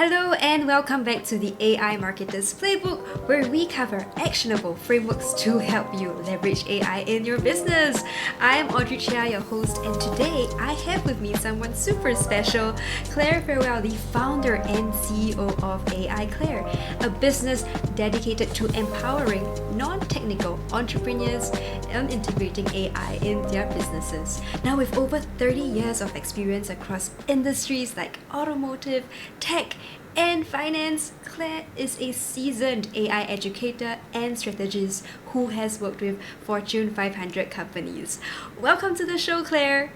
Hello and welcome back to the AI Marketers Playbook, where we cover actionable frameworks to help you leverage AI in your business. I am Audrey Chia, your host, and today I have with me someone super special, Claire Farwell, the founder and CEO of AI Claire, a business dedicated to empowering non-technical entrepreneurs and integrating AI in their businesses. Now, with over 30 years of experience across industries like automotive, tech, and finance, Claire is a seasoned AI educator and strategist who has worked with Fortune 500 companies. Welcome to the show, Claire.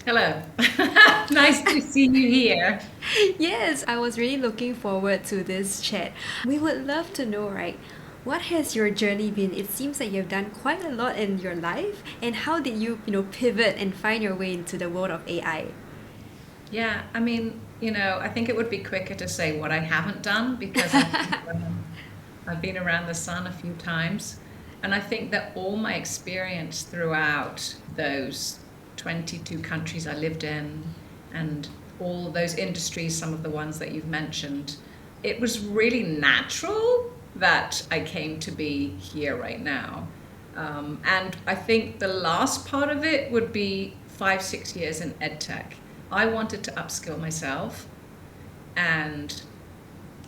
Hello. Nice to see you here. Yes, I was really looking forward to this chat. We would love to know, right? What has your journey been? It seems like you've done quite a lot in your life, and how did you, pivot and find your way into the world of AI? Yeah, I think it would be quicker to say what I haven't done because I've been around the sun a few times. And I think that all my experience throughout those 22 countries I lived in and all those industries, some of the ones that you've mentioned, it was really natural that I came to be here right now. And I think the last part of it would be 5, 6 years in edtech. I wanted to upskill myself, and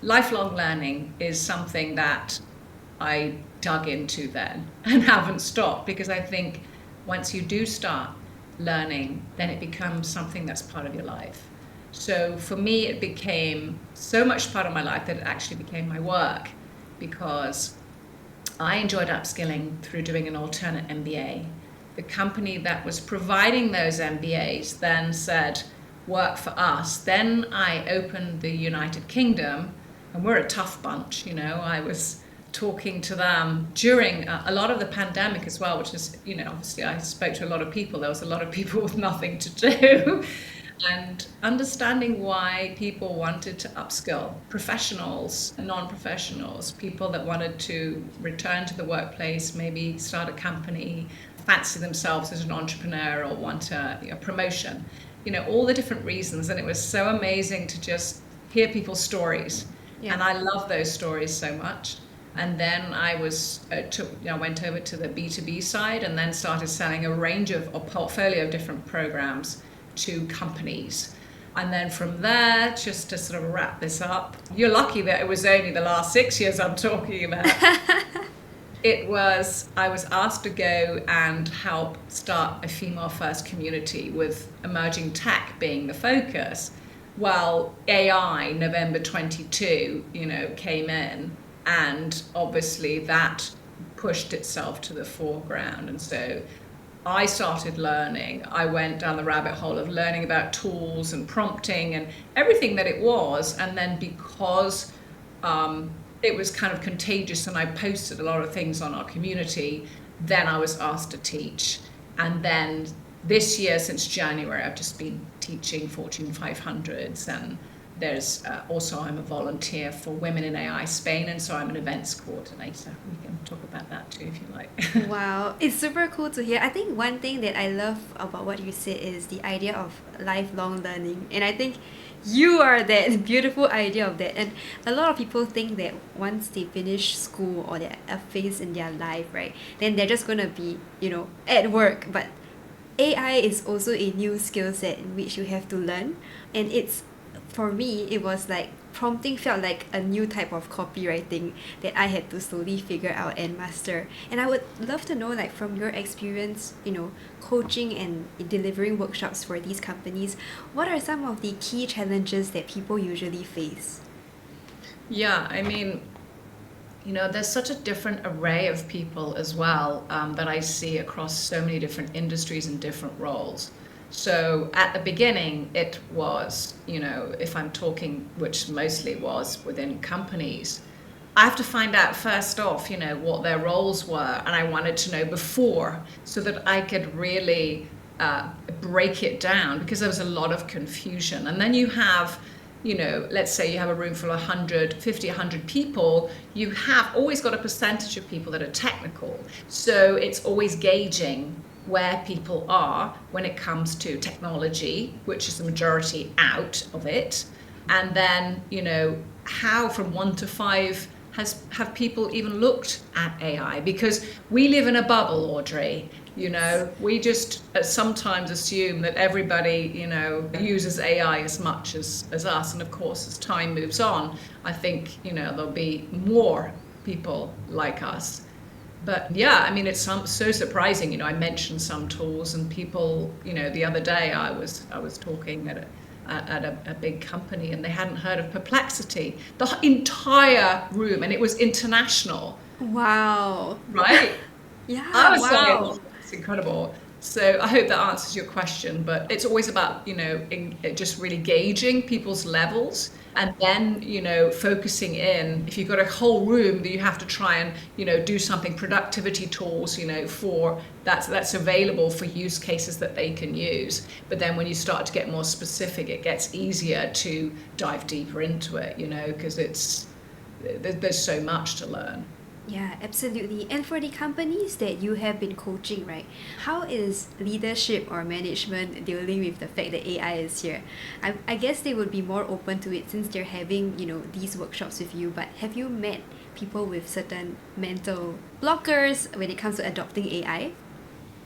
lifelong learning is something that I dug into then and haven't stopped, because I think once you do start learning, then it becomes something that's part of your life. So for me, it became so much part of my life that it actually became my work, because I enjoyed upskilling through doing an alternate MBA. The company that was providing those MBAs then said, work for us. Then I opened the United Kingdom, and we're a tough bunch. I was talking to them during a lot of the pandemic as well, which is, obviously I spoke to a lot of people. There was a lot of people with nothing to do. And understanding why people wanted to upskill, professionals, non-professionals, people that wanted to return to the workplace, maybe start a company, fancy themselves as an entrepreneur, or want a promotion, all the different reasons. And it was so amazing to just hear people's stories. Yeah. And I love those stories so much. And then I went over to the B2B side and then started selling a range of a portfolio of different programs to companies. And then from there, just to sort of wrap this up, you're lucky that it was only the last 6 years I'm talking about. I was asked to go and help start a female first community with emerging tech being the focus. Well, AI, November 22, came in, and obviously that pushed itself to the foreground. And so I started learning. I went down the rabbit hole of learning about tools and prompting and everything that it was. And then because it was kind of contagious and I posted a lot of things on our community, then I was asked to teach. And then this year, since January, I've just been teaching Fortune 500s, and there's also, I'm a volunteer for Women in AI Spain, and so I'm an events coordinator. We can talk about that too if you like. Wow, it's super cool to hear. I think one thing that I love about what you said is the idea of lifelong learning. And I think you are that beautiful idea of that. And a lot of people think that once they finish school or they're a phase in their life, right, then they're just going to be, at work. But AI is also a new skill set in which you have to learn. And for me, it was like prompting felt like a new type of copywriting that I had to slowly figure out and master. And I would love to know, like, from your experience, coaching and delivering workshops for these companies, what are some of the key challenges that people usually face? Yeah, there's such a different array of people as well, that I see across so many different industries and different roles. So at the beginning, it was, if I'm talking, which mostly was within companies, I have to find out first off, what their roles were. And I wanted to know before so that I could really break it down, because there was a lot of confusion. And then you have, let's say you have a room full of 100 people, you have always got a percentage of people that are technical. So it's always gauging where people are when it comes to technology, which is the majority out of it, And then, how from 1 to 5 have people even looked at AI? Because we live in a bubble, Audrey. We just sometimes assume that everybody, uses AI as much as us. And of course, as time moves on, I think, there'll be more people like us. But yeah, I mean, it's so surprising. I mentioned some tools, and people, the other day I was talking at a big company, and they hadn't heard of Perplexity. The entire room, and it was international. Wow. Right? Yeah, I was saying, wow. it's incredible. So I hope that answers your question, but it's always about, just really gauging people's levels, and then, focusing in. If you've got a whole room that you have to try and, do something, productivity tools, for that's available for use cases that they can use. But then when you start to get more specific, it gets easier to dive deeper into it, because there's so much to learn. Yeah, absolutely. And for the companies that you have been coaching, right, how is leadership or management dealing with the fact that AI is here? I guess they would be more open to it since they're having, these workshops with you. But have you met people with certain mental blockers when it comes to adopting AI?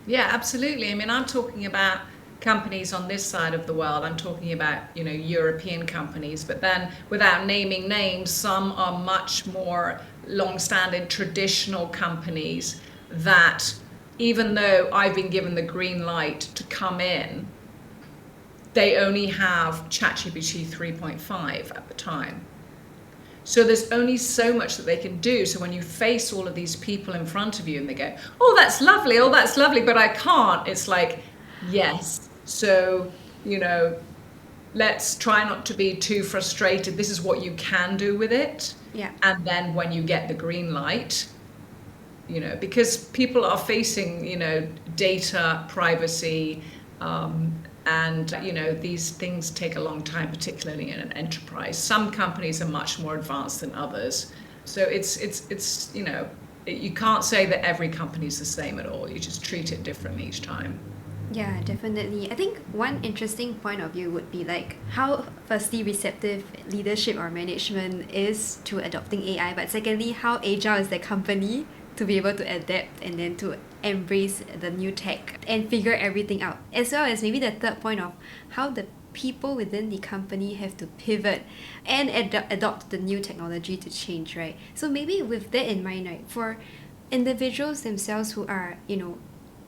Yeah, absolutely. I mean, I'm talking about companies on this side of the world. I'm talking about, European companies, but then without naming names, some are much more long-standing traditional companies that, even though I've been given the green light to come in, they only have ChatGPT 3.5 at the time. So there's only so much that they can do. So when you face all of these people in front of you and they go, oh, that's lovely, but I can't. It's like, yes. So, let's try not to be too frustrated. This is what you can do with it. Yeah. And then when you get the green light, because people are facing, data privacy, and these things take a long time, particularly in an enterprise. Some companies are much more advanced than others. So it's you can't say that every company is the same at all. You just treat it differently each time. Yeah, definitely. I think one interesting point of view would be like how firstly receptive leadership or management is to adopting AI, but secondly, how agile is the company to be able to adapt and then to embrace the new tech and figure everything out. As well as maybe the third point of how the people within the company have to pivot and adopt the new technology to change, right? So maybe with that in mind, right, for individuals themselves who are,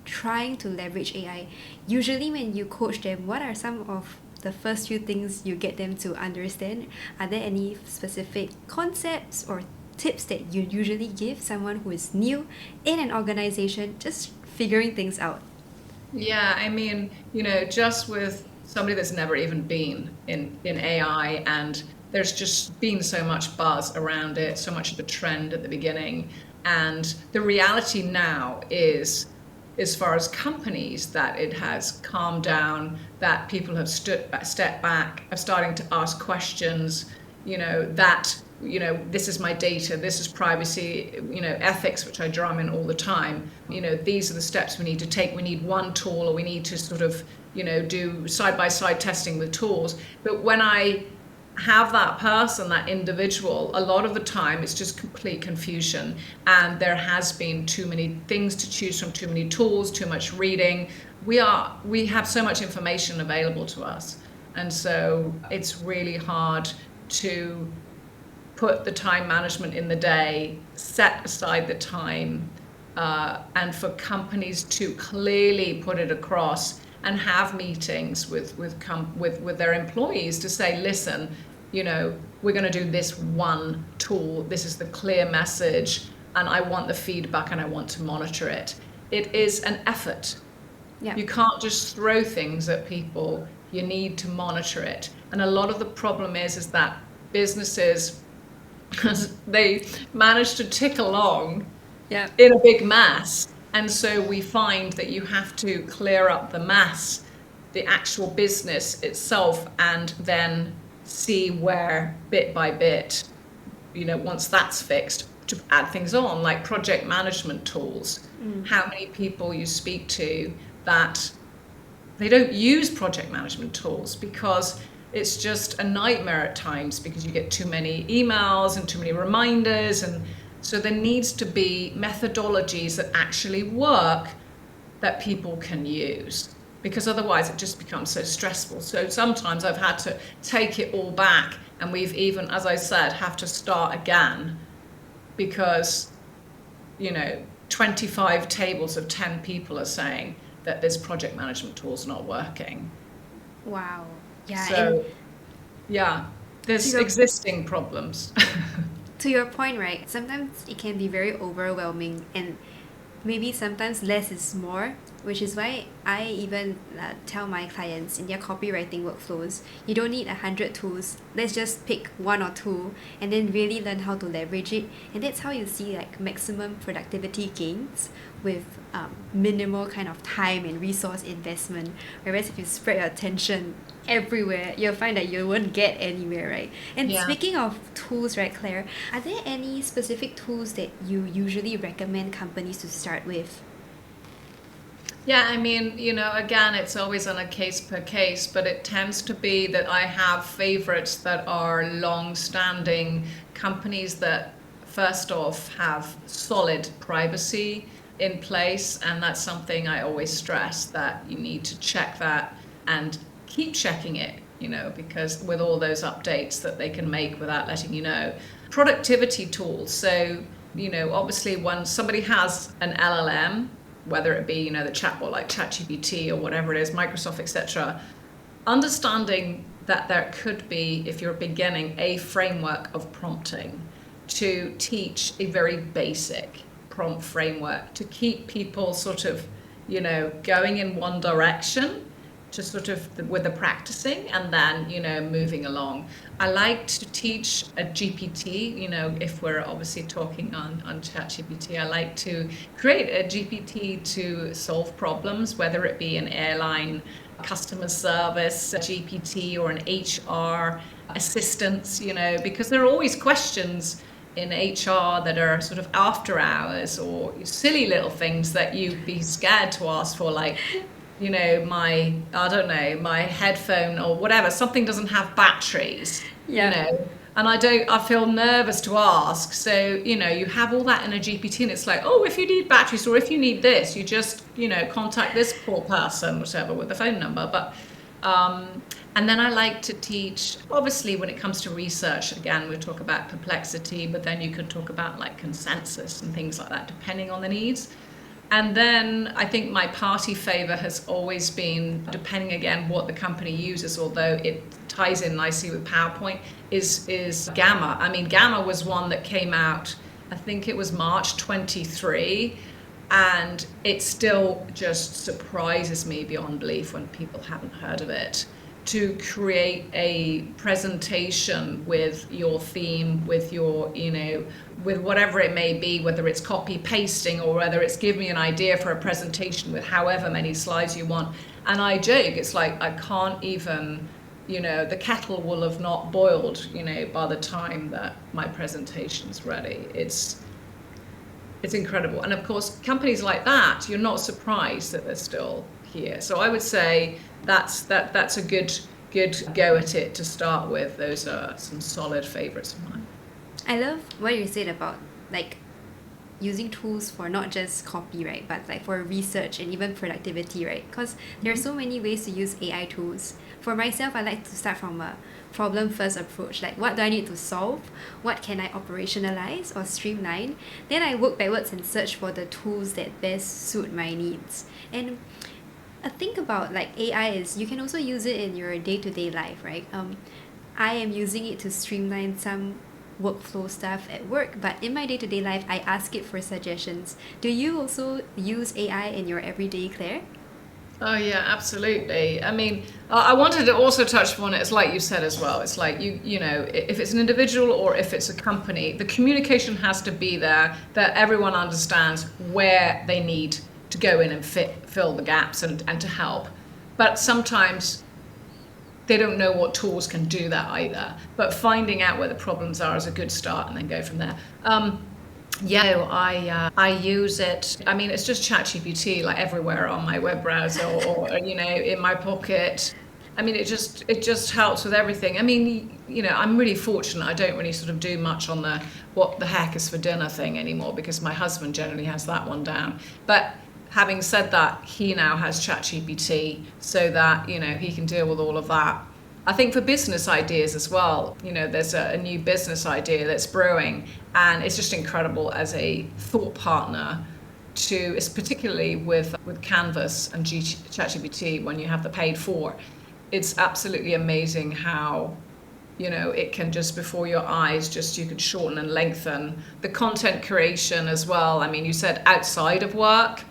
trying to leverage AI, usually when you coach them, what are some of the first few things you get them to understand? Are there any specific concepts or tips that you usually give someone who is new in an organization just figuring things out? Yeah, I mean, just with somebody that's never even been in AI, and there's just been so much buzz around it, so much of a trend at the beginning. And the reality now is, as far as companies, that it has calmed down, that people have stepped back, are starting to ask questions, that, this is my data, this is privacy, ethics, which I drum in all the time. These are the steps we need to take. We need one tool, or we need to sort of, do side-by-side testing with tools. But when I have that person, that individual, a lot of the time it's just complete confusion, and there has been too many things to choose from, too many tools, too much reading. We have so much information available to us, and so it's really hard to put the time management in the day, set aside the time, and for companies to clearly put it across and have meetings with their employees to say, listen, we're going to do this one tool. This is the clear message, and I want the feedback, and I want to monitor it. It is an effort. Yeah. You can't just throw things at people. You need to monitor it. And a lot of the problem is that businesses, they manage to tick along in a big mass. And so we find that you have to clear up the mass, the actual business itself, and then see where bit by bit, once that's fixed, to add things on, like project management tools. How many people you speak to that they don't use project management tools because it's just a nightmare at times because you get too many emails and too many reminders. And so there needs to be methodologies that actually work that people can use, because otherwise it just becomes so stressful. So sometimes I've had to take it all back, and we've even, as I said, have to start again because, 25 tables of 10 people are saying that this project management tool's not working. Wow. Yeah. So, yeah, there's existing problems. To your point, right? Sometimes it can be very overwhelming, and maybe sometimes less is more, which is why I even tell my clients in their copywriting workflows, you don't need 100 tools. Let's just pick one or two and then really learn how to leverage it. And that's how you see like maximum productivity gains with minimal kind of time and resource investment. Whereas if you spread your attention everywhere, you'll find that you won't get anywhere, right? And speaking of tools, right, Claire, are there any specific tools that you usually recommend companies to start with? Yeah, I mean, again, it's always on a case per case, but it tends to be that I have favorites that are long-standing companies that, first off, have solid privacy in place. And that's something I always stress, that you need to check that and keep checking it, because with all those updates that they can make without letting you know. Productivity tools. So, obviously when somebody has an LLM, whether it be, the chatbot like ChatGPT or whatever it is, Microsoft, etc., understanding that there could be, if you're beginning, a framework of prompting to teach a very basic prompt framework to keep people sort of, going in one direction, to sort of with the practicing, and then moving along. I like to teach a GPT, if we're obviously talking on ChatGPT, I like to create a GPT to solve problems, whether it be an airline customer service GPT or an HR assistance, because there are always questions in HR that are sort of after hours or silly little things that you'd be scared to ask for, like, my headphone or whatever, something doesn't have batteries, and I feel nervous to ask. So, you have all that in a GPT, and it's like, oh, if you need batteries or if you need this, you just, contact this poor person, whatever, with the phone number. But, and then I like to teach, obviously, when it comes to research, again, we talk about perplexity, but then you could talk about like consensus and things like that, depending on the needs. And then I think my party favor has always been, depending again what the company uses, although it ties in nicely with PowerPoint, is Gamma. I mean, Gamma was one that came out, I think it was March 23, and it still just surprises me beyond belief when people haven't heard of it. To create a presentation with your theme, with your, with whatever it may be, whether it's copy pasting or whether it's give me an idea for a presentation with however many slides you want. And I joke, it's like, I can't even, the kettle will have not boiled, by the time that my presentation's ready. It's incredible. And of course, companies like that, you're not surprised that they're still here. So I would say that's a good go at it to start with. Those are some solid favorites of mine. I love what you said about like using tools for not just copy, right, but like for research and even productivity, right? Because there are so many ways to use AI tools. For myself, I like to start from a problem first approach, like what do I need to solve, what can I operationalize or streamline, then I work backwards and search for the tools that best suit my needs. And a thing about like AI is you can also use it in your day-to-day life, right? I am using it to streamline some workflow stuff at work, but in my day-to-day life, I ask it for suggestions. Do you also use AI in your everyday, Claire? Oh yeah, absolutely. I mean, I wanted to also touch upon it. It's like you said as well. It's like if it's an individual or if it's a company, the communication has to be there, that everyone understands where they need to go in and fill the gaps and to help. But sometimes they don't know what tools can do that either. But finding out where the problems are is a good start, and then go from there. I use it. I mean, it's just ChatGPT like everywhere on my web browser or in my pocket. I mean, it just helps with everything. I mean, I'm really fortunate. I don't really sort of do much on the what the heck is for dinner thing anymore because my husband generally has that one down. But having said that, he now has ChatGPT so that, he can deal with all of that. I think for business ideas as well, there's a new business idea that's brewing, and it's just incredible as a thought partner to, it's particularly with Canvas and ChatGPT when you have the paid for. It's absolutely amazing how, it can just before your eyes, just you can shorten and lengthen the content creation as well. I mean, you said outside of work.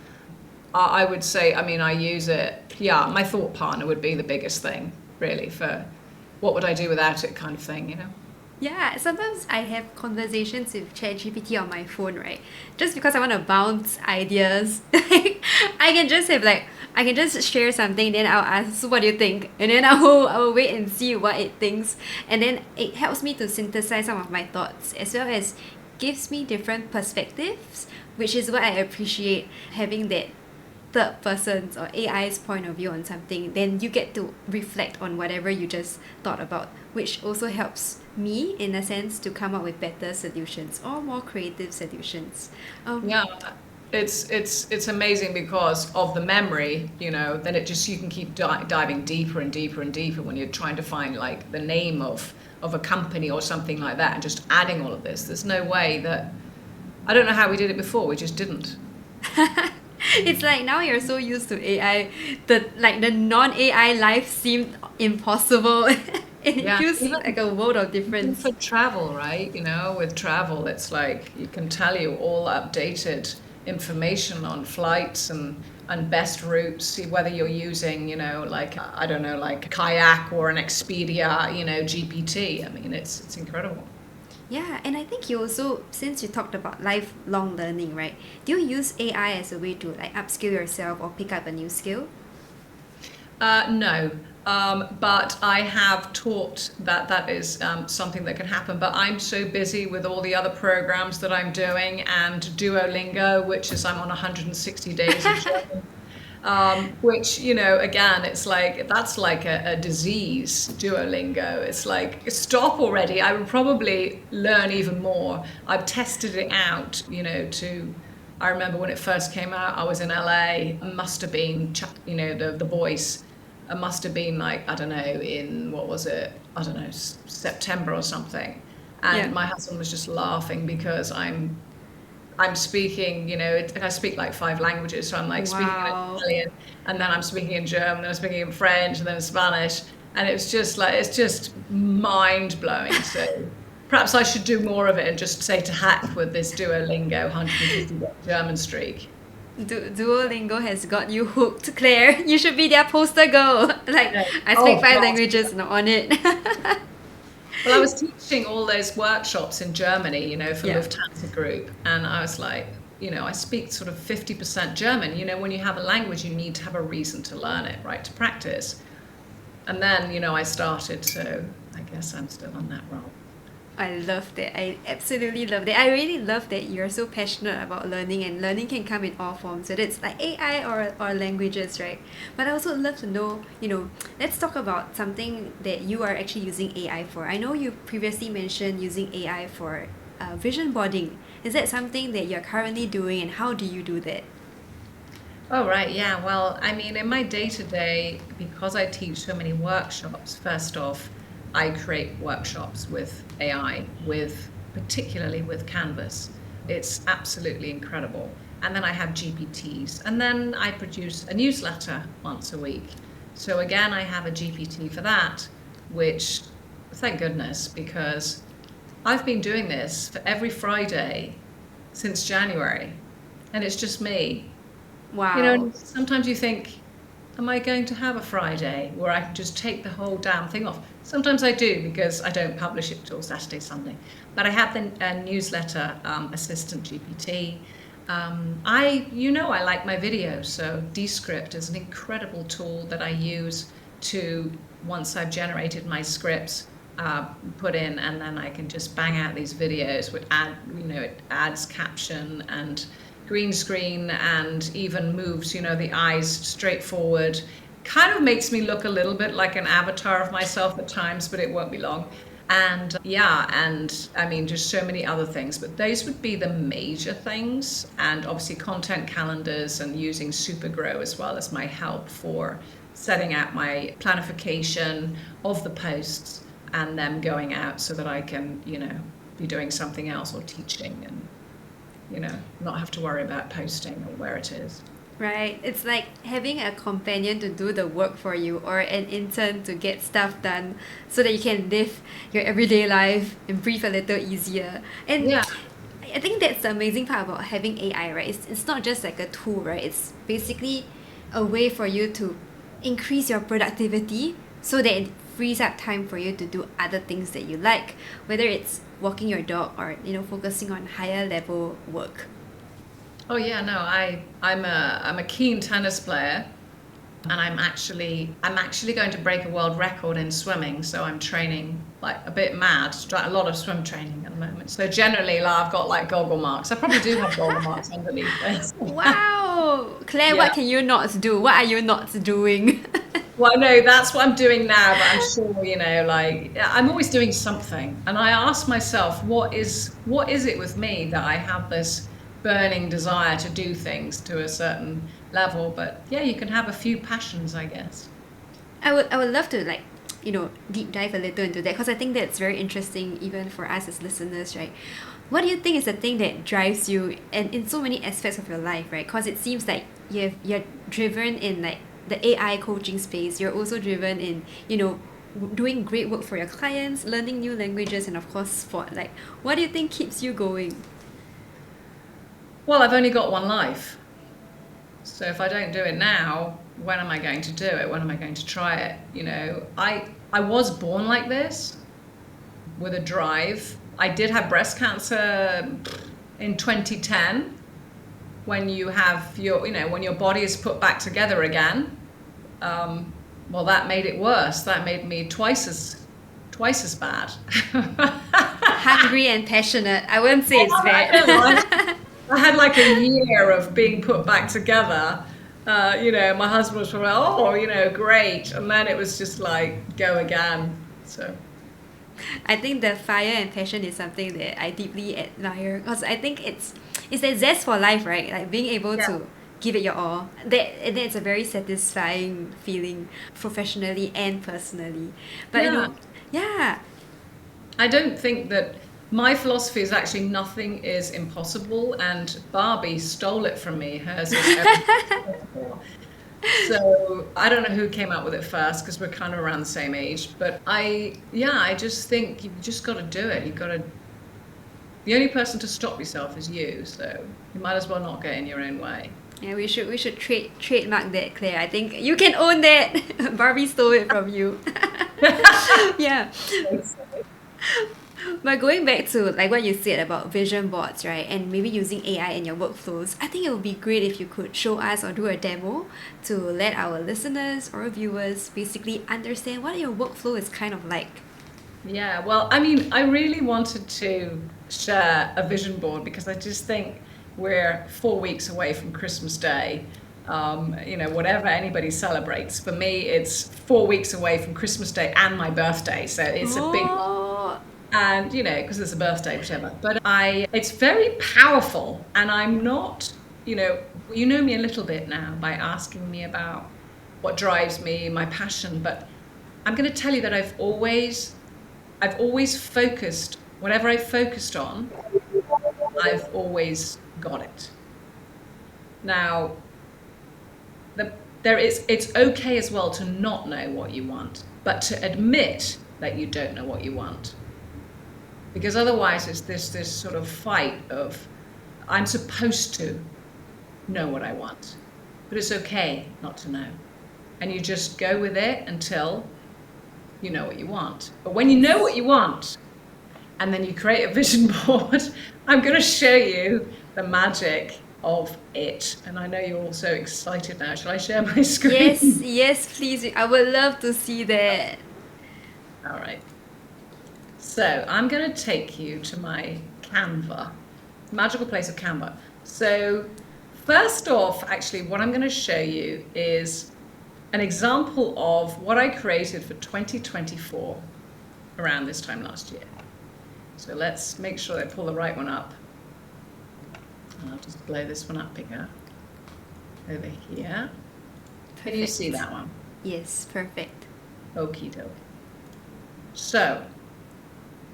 I would say, I mean, I use it. Yeah, my thought partner would be the biggest thing, really, for what would I do without it kind of thing. Yeah, sometimes I have conversations with ChatGPT on my phone, right? Just because I want to bounce ideas. I can just share something, then I'll ask, so what do you think? And then I will wait and see what it thinks. And then it helps me to synthesize some of my thoughts, as well as gives me different perspectives, which is what I appreciate, having that third person's or AI's point of view on something. Then you get to reflect on whatever you just thought about, which also helps me in a sense to come up with better solutions or more creative solutions. Yeah, it's amazing because of the memory, then you can keep diving deeper and deeper and deeper when you're trying to find like the name of a company or something like that, and just adding all of this. There's no way that, I don't know how we did it before, we just didn't. It's like now you're so used to AI, the non-AI life seemed impossible. It Yeah, feels even like a world of even difference. for travel, right? With travel, it's like you can tell you all updated information on flights and best routes, see whether you're using, like, I don't know, like Kayak or an Expedia, GPT. I mean, it's incredible. Yeah, and I think you also, since you talked about lifelong learning, right? Do you use AI as a way to like upskill yourself or pick up a new skill? No, but I have taught that is something that can happen. But I'm so busy with all the other programs that I'm doing and Duolingo, which is I'm on 160 days of German, which, again, it's like that's like a disease, Duolingo. It's like, stop already. I would probably learn even more. I've tested it out, I remember when it first came out, I was in LA, must have been, the voice. It must have been like, I don't know, in, what was it? I don't know, September or something. Yeah. And my husband was just laughing because I'm speaking, I speak like 5 languages. So I'm like speaking in Wow. Italian, and then I'm speaking in German, then I'm speaking in French, and then in Spanish. And it's just like, it's just mind blowing. So perhaps I should do more of it and just say to heck with this Duolingo 150 German streak. Duolingo has got you hooked, Claire. You should be their poster girl. Like, Yeah. I speak Oh, 5 languages, not on it. well, I was teaching all those workshops in Germany, for Yeah. Lufthansa Group, and I was like, I speak sort of 50% German. When you have a language, you need to have a reason to learn it, right, to practice. And then, I started, so I guess I'm still on that roll. I love that. I absolutely love that. I really love that you're so passionate about learning, and learning can come in all forms, whether it's like AI or languages, right? But I also love to know, let's talk about something that you are actually using AI for. I know you previously mentioned using AI for vision boarding. Is that something that you're currently doing, and how do you do that? Oh, right, yeah. Well, I mean, in my day-to-day, because I teach so many workshops, first off, I create workshops with AI, particularly with Canvas. It's absolutely incredible. And then I have GPTs. And then I produce a newsletter once a week. So again, I have a GPT for that, which, thank goodness, because I've been doing this for every Friday since January, and it's just me. Wow. Sometimes you think, am I going to have a Friday where I can just take the whole damn thing off? Sometimes I do, because I don't publish it till Saturday, Sunday. But I have the newsletter assistant GPT. I like my videos, so Descript is an incredible tool that I use to, once I've generated my scripts, put in, and then I can just bang out these videos which it adds caption and green screen and even moves, the eyes straight forward. kind of makes me look a little bit like an avatar of myself at times, but it won't be long. And yeah, and I mean, just so many other things, but those would be the major things. And obviously content calendars and using Supergrow as well as my help for setting out my planification of the posts and them going out so that I can, be doing something else or teaching and, not have to worry about posting or where it is. Right. It's like having a companion to do the work for you or an intern to get stuff done so that you can live your everyday life and breathe a little easier. And Yeah. I think that's the amazing part about having AI, right? It's not just like a tool, right? It's basically a way for you to increase your productivity so that it frees up time for you to do other things that you like, whether it's walking your dog or, focusing on higher level work. Oh yeah, no, I'm a keen tennis player, and I'm actually going to break a world record in swimming. So I'm training like a bit mad, a lot of swim training at the moment. So generally, like, I've got like goggle marks. I probably do have goggle marks underneath this. Wow, Claire, Yeah. what can you not do? What are you not doing? Well, no, that's what I'm doing now, but I'm sure, like I'm always doing something. And I ask myself, what is it with me that I have this burning desire to do things to a certain level? But yeah, you can have a few passions, I guess. I would love to deep dive a little into that because I think that's very interesting even for us as listeners, right? What do you think is the thing that drives you and in so many aspects of your life, right? Because it seems like you're driven in like the AI coaching space. You're also driven in, doing great work for your clients, learning new languages, and of course sport. Like, what do you think keeps you going? Well, I've only got one life. So if I don't do it now, when am I going to do it? When am I going to try it? I was born like this with a drive. I did have breast cancer in 2010 when you have when your body is put back together again. Well, that made it worse. That made me twice as bad. Hungry and passionate. I wouldn't say it's bad. I had like a year of being put back together. My husband was probably, great. And then it was just like, go again. So I think the fire and passion is something that I deeply admire because I think it's that zest for life, right? Like being able to give it your all. And it's a very satisfying feeling professionally and personally. But I don't think that my philosophy is actually nothing is impossible, and Barbie stole it from me. Hers is everything possible. So I don't know who came up with it first because we're kind of around the same age. But I just think you just got to do it. The only person to stop yourself is you. So you might as well not get in your own way. Yeah, we should trademark that, Claire. I think you can own that. Barbie stole it from you. Yeah. But going back to like what you said about vision boards, right, and maybe using AI in your workflows, I think it would be great if you could show us or do a demo to let our listeners or viewers basically understand what your workflow is kind of like. Yeah, well, I mean, I really wanted to share a vision board because I just think we're 4 weeks away from Christmas Day. Whatever anybody celebrates. For me, it's 4 weeks away from Christmas Day and my birthday. So it's a big... And, because it's a birthday, whatever. But it's very powerful. And I'm not, you know me a little bit now by asking me about what drives me, my passion. But I'm going to tell you that I've always focused, whatever I've focused on, I've always got it. Now, it's okay as well to not know what you want, but to admit that you don't know what you want. Because otherwise it's this sort of fight of, I'm supposed to know what I want, but it's okay not to know. And you just go with it until you know what you want. But when you know what you want, and then you create a vision board, I'm going to show you the magic of it. And I know you're all so excited now. Shall I share my screen? Yes, please. I would love to see that. All right. So I'm going to take you to my Canva, magical place of Canva. So first off, actually, what I'm going to show you is an example of what I created for 2024 around this time last year. So let's make sure I pull the right one up. I'll just blow this one up bigger over here. Can you see that one? Yes, perfect. Okie dokie. So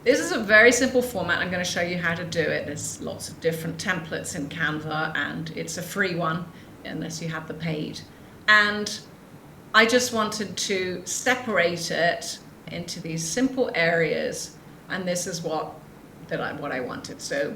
this is a very simple format. I'm going to show you how to do it. There's lots of different templates in Canva, and it's a free one unless you have the paid. And I just wanted to separate it into these simple areas, and this is what I wanted. So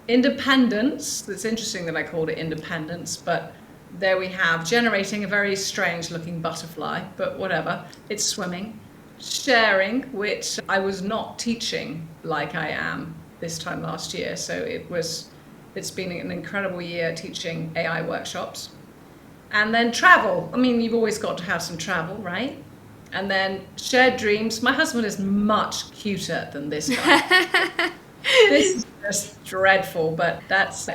independence, it's interesting that I called it independence, but there we have generating a very strange looking butterfly, but whatever, it's swimming. Sharing, which I was not teaching like I am this time last year, so it's been an incredible year teaching AI workshops. And then travel, I mean, you've always got to have some travel, right? And then shared dreams. My husband is much cuter than this guy. This is just dreadful, but that's,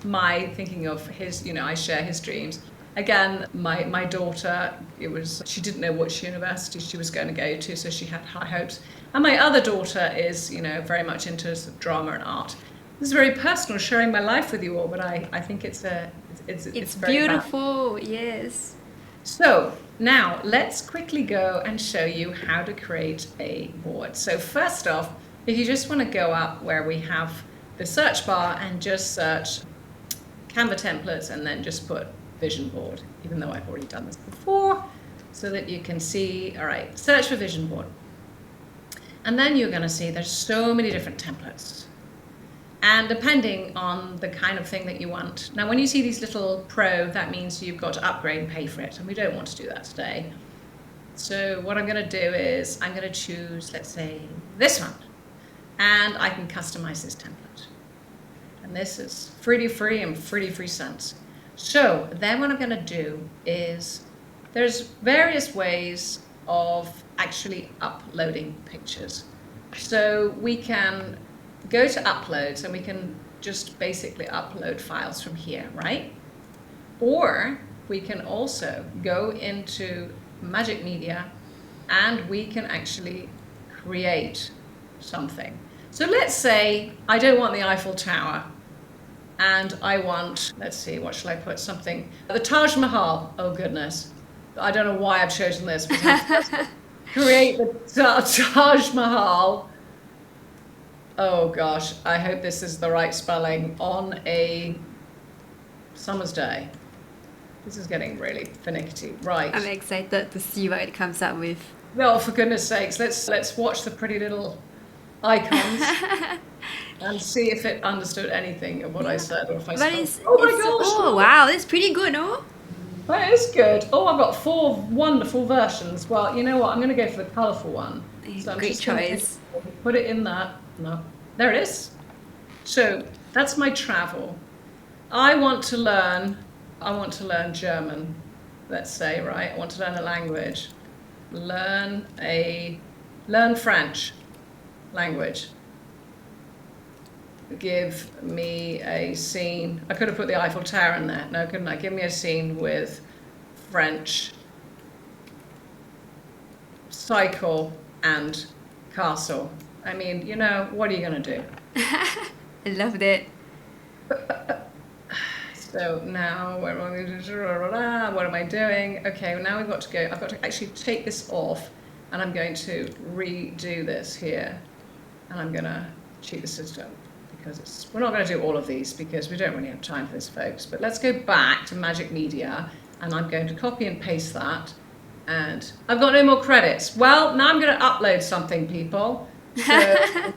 my thinking of his, I share his dreams. Again, my daughter, she didn't know which university she was going to go to, so she had high hopes. And my other daughter is, very much into drama and art. This is very personal, sharing my life with you all, but I think it's very beautiful, bad. Yes. So now let's quickly go and show you how to create a board. So first off, if you just want to go up where we have the search bar and just search Canva templates and then just put vision board, even though I've already done this before, so that you can see, all right, search for vision board. And then you're going to see there's so many different templates. And depending on the kind of thing that you want. Now, when you see these little pro, that means you've got to upgrade and pay for it. And we don't want to do that today. So what I'm going to do is I'm going to choose, let's say, this one. And I can customize this template. And this is free and free cents. So then what I'm going to do is there's various ways of actually uploading pictures. So we can go to uploads and we can just basically upload files from here, right? Or we can also go into Magic Media and we can actually create something. So let's say I don't want the Eiffel Tower and I want, let's see, what shall I put? Something, the Taj Mahal. Oh goodness. I don't know why I've chosen this. But create the Taj Mahal. Oh gosh, I hope this is the right spelling, on a summer's day. This is getting really finicky. Right. I'm excited to see what it comes up with. Well, for goodness sakes, let's watch the pretty little icons and see if it understood anything of what I said, or if I spelled. Oh my gosh! Oh wow, that's pretty good, no? That is good. Oh, I've got 4 wonderful versions. Well, you know what? I'm going to go for the colourful one. So Great choice. Put it in that. No, there it is. So that's my travel. I want to learn German. Let's say, right? I want to learn a language. Learn French language. Give me a scene. I could have put the Eiffel Tower in there. No, couldn't I? Give me a scene with French cycle and castle. I mean, what are you going to do? I loved it. So now, what am I doing? Okay, well, now I've got to actually take this off, and I'm going to redo this here, and I'm going to cheat the system, because we're not going to do all of these because we don't really have time for this, folks. But let's go back to Magic Media, and I'm going to copy and paste that, and I've got no more credits. Well, now I'm going to upload something, people. So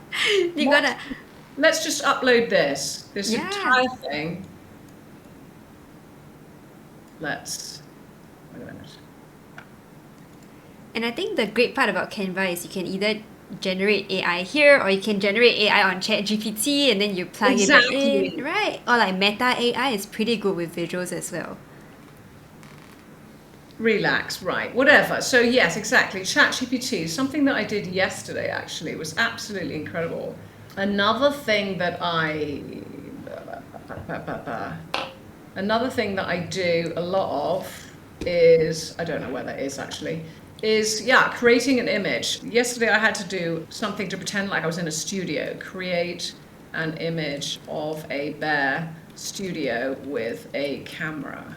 let's just upload this entire thing. Wait a minute. And I think the great part about Canva is you can either generate AI here, or you can generate AI on ChatGPT and then you plug it in, right? Or like Meta AI is pretty good with visuals as well. Relax, right, whatever. So yes, exactly. ChatGPT, something that I did yesterday actually was absolutely incredible. Another thing that I do a lot of is, I don't know where that is actually, is, yeah, creating an image. Yesterday I had to do something to pretend like I was in a studio, create an image of a bare studio with a camera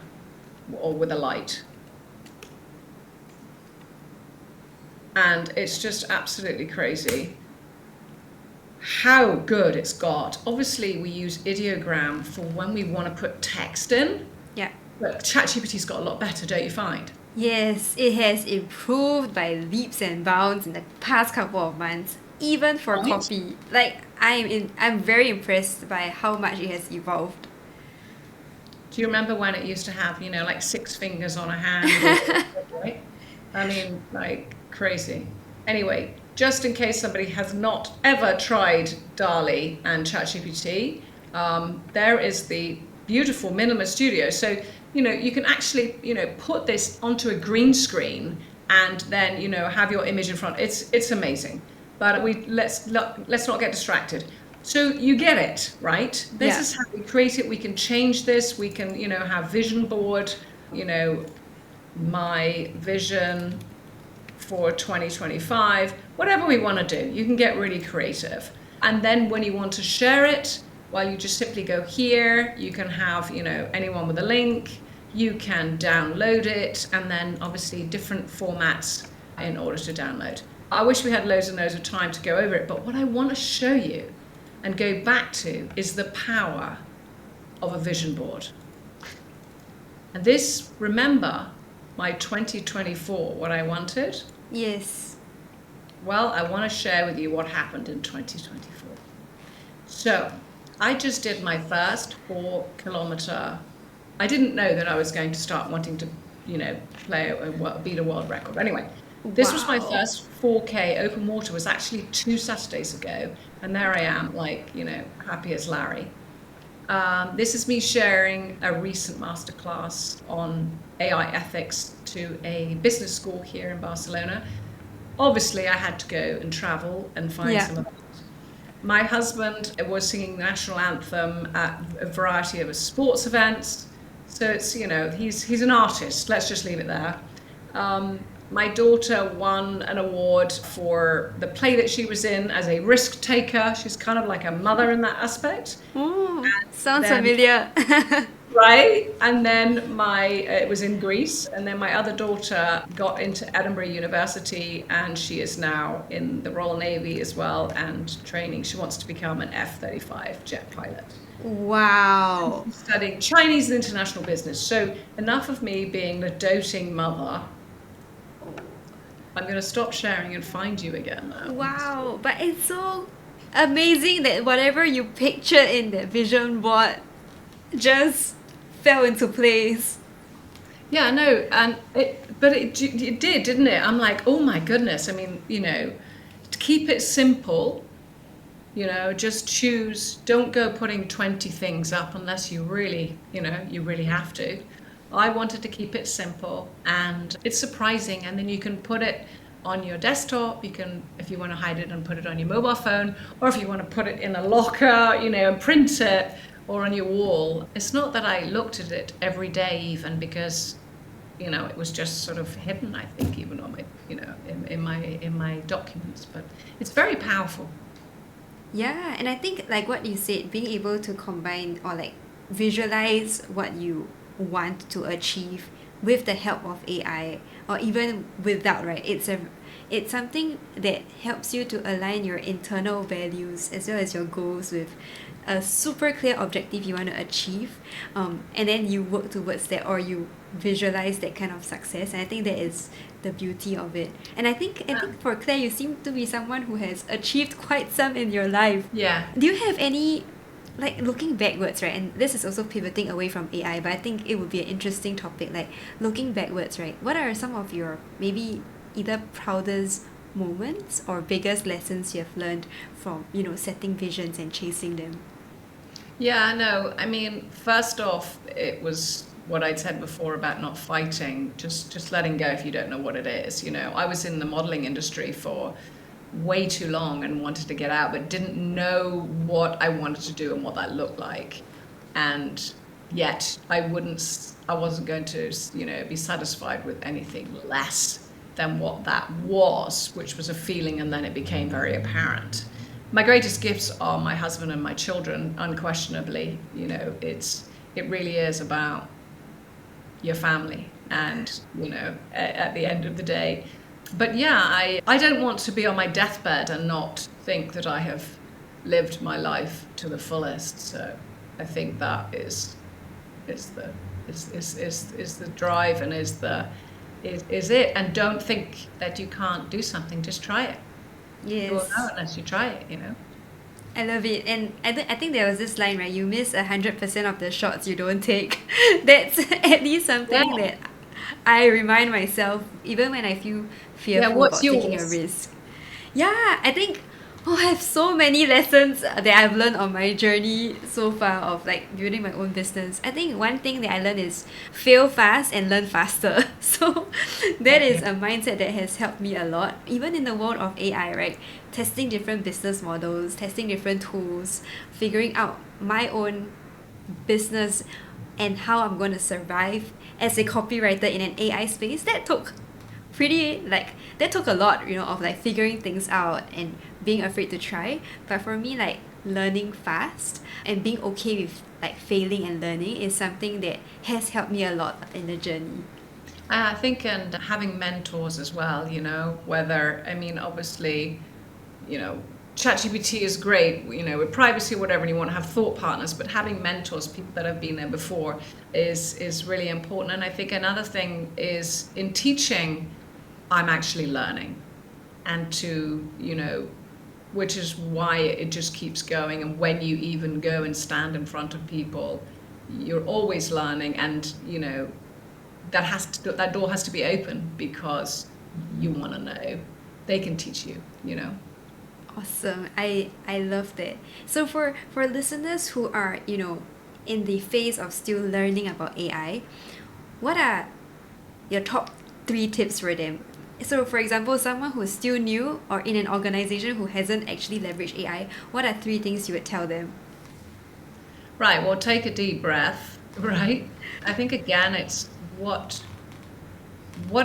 or with a light. And it's just absolutely crazy how good it's got. Obviously, we use ideogram for when we want to put text in. Yeah. But ChatGPT's got a lot better, don't you find? Yes, it has improved by leaps and bounds in the past couple of months, even for Right. copy. Like I'm very impressed by how much it has evolved. Do you remember when it used to have, like 6 fingers on a hand? Right? I mean, like crazy. Anyway, just in case somebody has not ever tried DALL-E and ChatGPT, there is the beautiful Minimalist Studio. So, you can actually, put this onto a green screen and then, have your image in front. It's amazing. But let's not get distracted. So you get it, right? This Yeah. is how we create it. We can change this. We can, have vision board, my vision for 2025, whatever we want to do. You can get really creative. And then when you want to share it, well, you just simply go here. You can have, anyone with a link. You can download it, and then obviously different formats in order to download. I wish we had loads and loads of time to go over it, but what I want to show you and go back to is the power of a vision board. And this, remember, my 2024, what I wanted? Yes. Well, I want to share with you what happened in 2024. So, I just did my first 4-kilometer. I didn't know that I was going to start wanting to, beat a world record. Anyway, this was my Wow. first 4K open water. Was actually 2 Saturdays ago, and there I am, happy as Larry. This is me sharing a recent masterclass on AI ethics to a business school here in Barcelona. Obviously, I had to go and travel and find some of that. My husband was singing the national anthem at a variety of sports events. So it's, he's an artist. Let's just leave it there. My daughter won an award for the play that she was in as a risk taker. She's kind of like a mother in that aspect. Ooh, sounds then- familiar. Right? And then it was in Greece. And then my other daughter got into Edinburgh University, and she is now in the Royal Navy as well and training. She wants to become an F-35 jet pilot. Wow. Studying Chinese and international business. So enough of me being the doting mother. I'm going to stop sharing and find you again now. Wow. But it's so amazing that whatever you pictured in that vision board just fell into place. Yeah, no, and it did, didn't it? I'm like, oh my goodness. I mean, to keep it simple, just choose, don't go putting 20 things up unless you really, you really have to. I wanted to keep it simple, and it's surprising. And then you can put it on your desktop. You can, if you want to hide it, and put it on your mobile phone, or if you want to put it in a locker, and print it, or on your wall. It's not that I looked at it every day, even, because, it was just sort of hidden, I think, even on my, in my documents. But it's very powerful. Yeah, and I think like what you said, being able to combine or like visualize what you want to achieve with the help of AI, or even without, right? It's something that helps you to align your internal values as well as your goals with a super clear objective you want to achieve, and then you work towards that, or you visualize that kind of success. And I think that is the beauty of it. And I think for Claire, you seem to be someone who has achieved quite some in your life. Yeah. Do you have any, like, looking backwards, right? And this is also pivoting away from AI, but I think it would be an interesting topic. Like, looking backwards, right? What are some of your maybe either proudest moments or biggest lessons you have learned from, setting visions and chasing them? Yeah, no, I mean, first off, it was what I'd said before about not fighting, just letting go if you don't know what it is. I was in the modeling industry for way too long and wanted to get out, but didn't know what I wanted to do and what that looked like. And Yet I wasn't going to, be satisfied with anything less than what that was, which was a feeling, and then it became very apparent. My greatest gifts are my husband and my children, unquestionably. It really is about your family, and at the end of the day. But yeah, I don't want to be on my deathbed and not think that I have lived my life to the fullest. So I think that is the drive, and is it. And don't think that you can't do something. Just try it. You won't know Yes. unless you try it. I love it, and I think there was this line, right? You miss 100% of the shots you don't take. That's at least Yeah. something that I remind myself, even when I feel Yeah. fearful What's about taking a yours? risk. Yeah, I think I have so many lessons that I've learned on my journey so far of like building my own business. I think one thing that I learned is fail fast and learn faster. So that is a mindset that has helped me a lot, even in the world of AI, right? Testing different business models, testing different tools, figuring out my own business and how I'm going to survive as a copywriter in an AI space. That took a lot, of like figuring things out and being afraid to try. But for me, like learning fast and being okay with like failing and learning is something that has helped me a lot in the journey. I think, and having mentors as well, whether, I mean, obviously, you know, ChatGPT is great, with privacy, whatever, and you want to have thought partners, but having mentors, people that have been there before, is really important. And I think another thing is in teaching, I'm actually learning, and which is why it just keeps going. And when you even go and stand in front of people, you're always learning, and that door has to be open because you want to know. They can teach you. Awesome. I love that. So for listeners who are, in the phase of still learning about AI, what are your top three tips for them? So for example, someone who's still new or in an organization who hasn't actually leveraged AI, what are three things you would tell them? Right, well, take a deep breath, right? I think again, it's what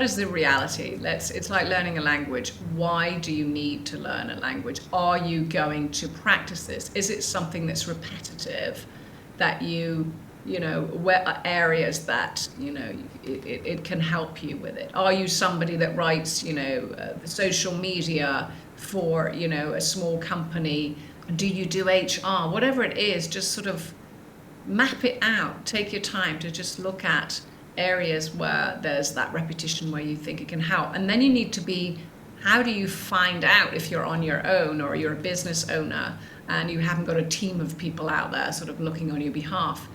is the reality? It's like learning a language. Why do you need to learn a language? Are you going to practice this? Is it something that's repetitive that where are areas that, it can help you with it? Are you somebody that writes, social media for, a small company? Do you do HR? Whatever it is, just sort of map it out. Take your time to just look at areas where there's that repetition where you think it can help. And then you need to be, how do you find out if you're on your own or you're a business owner and you haven't got a team of people out there sort of looking on your behalf?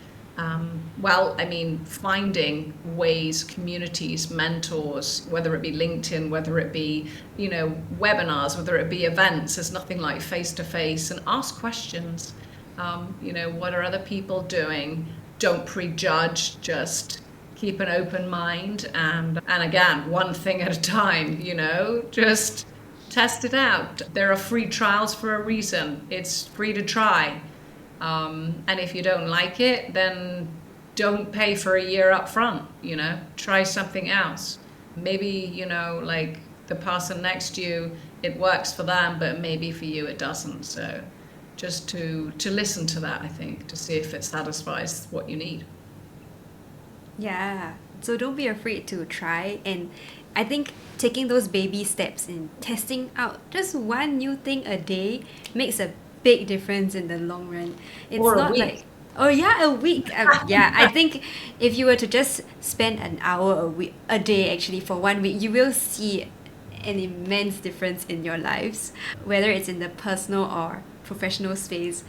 Well, I mean, finding ways, communities, mentors, whether it be LinkedIn, whether it be, webinars, whether it be events, there's nothing like face to face, and ask questions. What are other people doing? Don't prejudge, just keep an open mind, and again, one thing at a time, just test it out. There are free trials for a reason. It's free to try. And if you don't like it, then don't pay for a year up front, try something else. Maybe, like the person next to you, it works for them, but maybe for you it doesn't. So just to listen to that, I think, to see if it satisfies what you need. Yeah. So don't be afraid to try. And I think taking those baby steps in testing out just one new thing a day makes a big difference in the long run. It's Or a not like, week. oh yeah, a week. Yeah, I think if you were to just spend an hour a day actually for 1 week, you will see an immense difference in your lives, whether it's in the personal or professional space.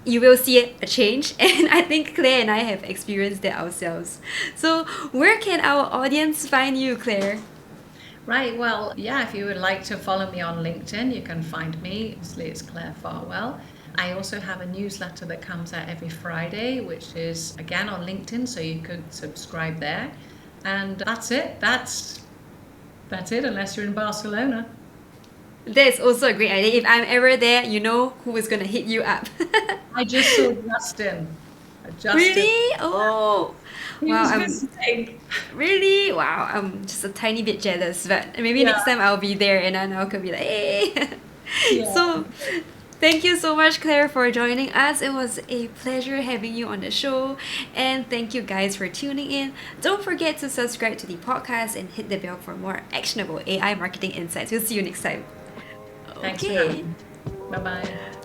You will see a change, and I think Claire and I have experienced that ourselves. So where can our audience find you, Claire? Right, well, yeah, if you would like to follow me on LinkedIn, you can find me. Obviously, it's Claire Farwell. I also have a newsletter that comes out every Friday, which is again on LinkedIn, so you could subscribe there. And that's it. That's it, unless you're in Barcelona. That's also a great idea. If I'm ever there, you know who is going to hit you up. I just saw Justin. Just Really? Oh, wow. huge I'm mistake. really wow. I'm just a tiny bit jealous, but maybe Yeah, next time I'll be there and then I could be like, hey. yeah. So, thank you so much, Claire, for joining us. It was a pleasure having you on the show, and thank you guys for tuning in. Don't forget to subscribe to the podcast and hit the bell for more actionable AI marketing insights. We'll see you next time. Thanks for Okay. having me. Bye bye.